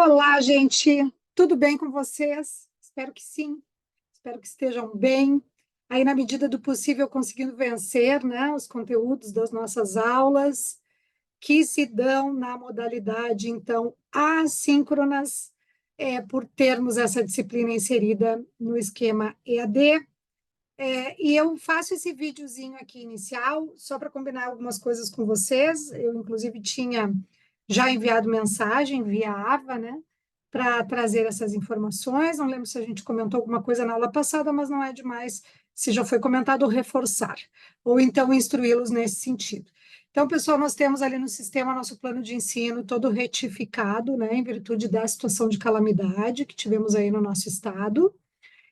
Olá, gente. Tudo bem com vocês? Espero que sim. Espero que estejam bem. Aí, na medida do possível, conseguindo vencer, né, os conteúdos das nossas aulas, que se dão na modalidade, então, assíncronas, por termos essa disciplina inserida no esquema EAD. E eu faço esse videozinho aqui inicial, só para combinar algumas coisas com vocês. Eu, inclusive, tinha já enviado mensagem via AVA, né, para trazer essas informações. Não lembro se a gente comentou alguma coisa na aula passada, mas não é demais se já foi comentado, reforçar, ou então instruí-los nesse sentido. Então, pessoal, nós temos ali no sistema nosso plano de ensino todo retificado, né, em virtude da situação de calamidade que tivemos aí no nosso estado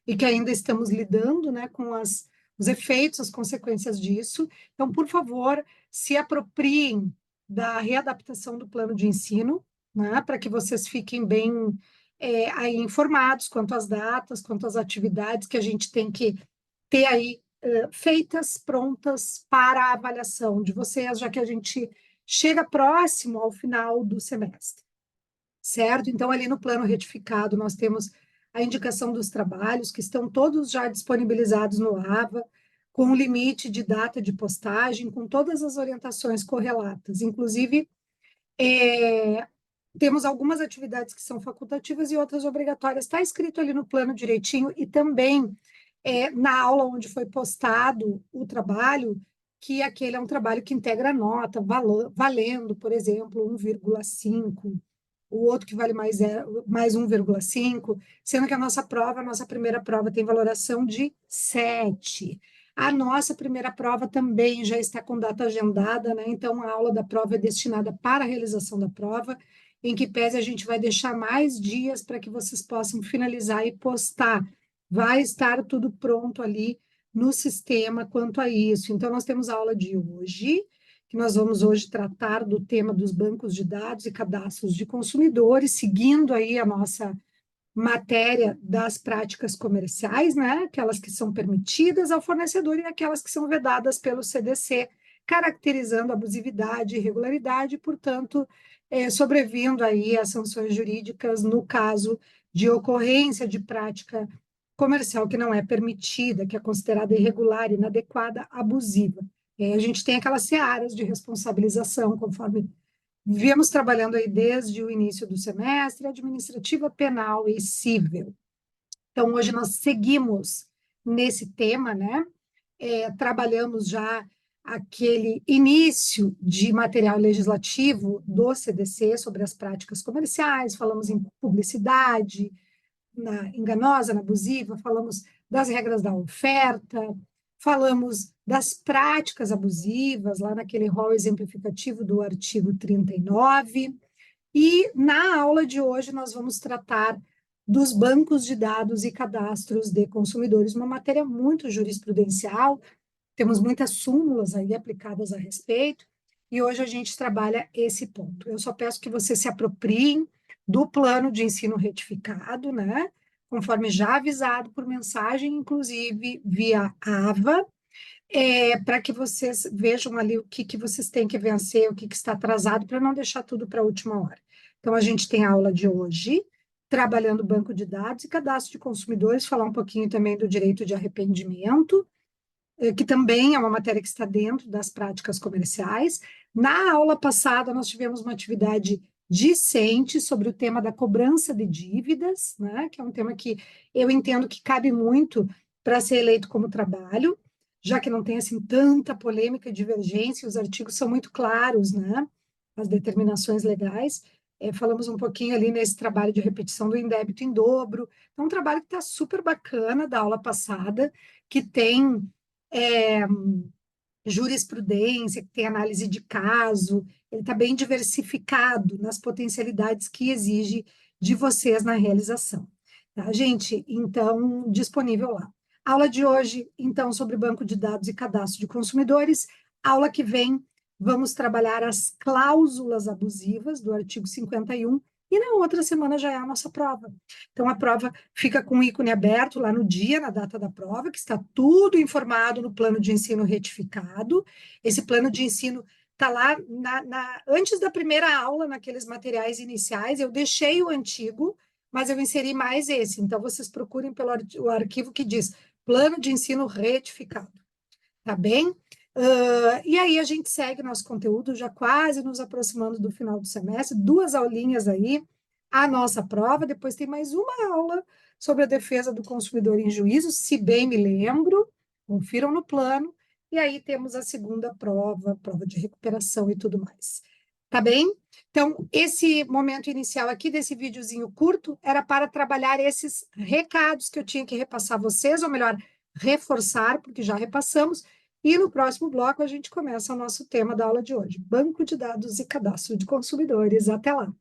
e que ainda estamos lidando, né, com os efeitos, as consequências disso. Então, por favor, se apropriem da readaptação do plano de ensino, né, para que vocês fiquem bem aí informados quanto às datas, quanto às atividades que a gente tem que ter aí feitas, prontas para a avaliação de vocês, já que a gente chega próximo ao final do semestre, certo? Então, ali no plano retificado, nós temos a indicação dos trabalhos, que estão todos já disponibilizados no AVA, com o limite de data de postagem, com todas as orientações correlatas. Inclusive, temos algumas atividades que são facultativas e outras obrigatórias. Está escrito ali no plano direitinho e também na aula onde foi postado o trabalho, que aquele é um trabalho que integra a nota, valendo, por exemplo, 1,5, o outro que vale mais 1,5, sendo que a nossa primeira prova tem valoração de 7. A nossa primeira prova também já está com data agendada, né? Então a aula da prova é destinada para a realização da prova, em que pese a gente vai deixar mais dias para que vocês possam finalizar e postar. Vai estar tudo pronto ali no sistema quanto a isso. Então, nós temos a aula de hoje, que nós vamos hoje tratar do tema dos bancos de dados e cadastros de consumidores, seguindo aí a nossa matéria das práticas comerciais, né? Aquelas que são permitidas ao fornecedor e aquelas que são vedadas pelo CDC, caracterizando abusividade e irregularidade, portanto, sobrevindo aí as sanções jurídicas no caso de ocorrência de prática comercial que não é permitida, que é considerada irregular, inadequada, abusiva. A gente tem aquelas searas de responsabilização, conforme viemos trabalhando aí desde o início do semestre, administrativa, penal e civil. Então, hoje nós seguimos nesse tema, né? Trabalhamos já aquele início de material legislativo do CDC sobre as práticas comerciais, falamos em publicidade, enganosa, na abusiva, falamos das regras da oferta, falamos das práticas abusivas, lá naquele rol exemplificativo do artigo 39, e na aula de hoje nós vamos tratar dos bancos de dados e cadastros de consumidores, uma matéria muito jurisprudencial, temos muitas súmulas aí aplicadas a respeito, e hoje a gente trabalha esse ponto. Eu só peço que vocês se apropriem do plano de ensino retificado, né? Conforme já avisado por mensagem, inclusive via AVA, para que vocês vejam ali o que vocês têm que vencer, o que está atrasado, para não deixar tudo para a última hora. Então, a gente tem a aula de hoje, trabalhando banco de dados e cadastro de consumidores, falar um pouquinho também do direito de arrependimento, que também é uma matéria que está dentro das práticas comerciais. Na aula passada, nós tivemos uma atividade discente sobre o tema da cobrança de dívidas, né, que é um tema que eu entendo que cabe muito para ser eleito como trabalho, já que não tem assim tanta polêmica e divergência, os artigos são muito claros, né, as determinações legais. Falamos um pouquinho ali nesse trabalho de repetição do indébito em dobro. É um trabalho que está super bacana da aula passada, que tem jurisprudência, que tem análise de caso, ele está bem diversificado nas potencialidades que exige de vocês na realização. Tá, gente? Então, disponível lá. Aula de hoje, então, sobre banco de dados e cadastro de consumidores. Aula que vem, vamos trabalhar as cláusulas abusivas do artigo 51, e na outra semana já é a nossa prova. Então, a prova fica com o ícone aberto lá no dia, na data da prova, que está tudo informado no plano de ensino retificado. Esse plano de ensino tá lá antes da primeira aula, naqueles materiais iniciais, eu deixei o antigo, mas eu inseri mais esse. Então, vocês procurem pelo o arquivo que diz Plano de Ensino Retificado, tá bem? E aí a gente segue nosso conteúdo, já quase nos aproximando do final do semestre, 2 aulinhas aí, a nossa prova, depois tem mais uma aula sobre a defesa do consumidor em juízo, se bem me lembro, confiram no plano, e aí temos a segunda prova, prova de recuperação e tudo mais. Tá bem? Então, esse momento inicial aqui desse videozinho curto era para trabalhar esses recados que eu tinha que repassar a vocês, ou melhor, reforçar, porque já repassamos, e no próximo bloco a gente começa o nosso tema da aula de hoje, Banco de Dados e Cadastro de Consumidores. Até lá!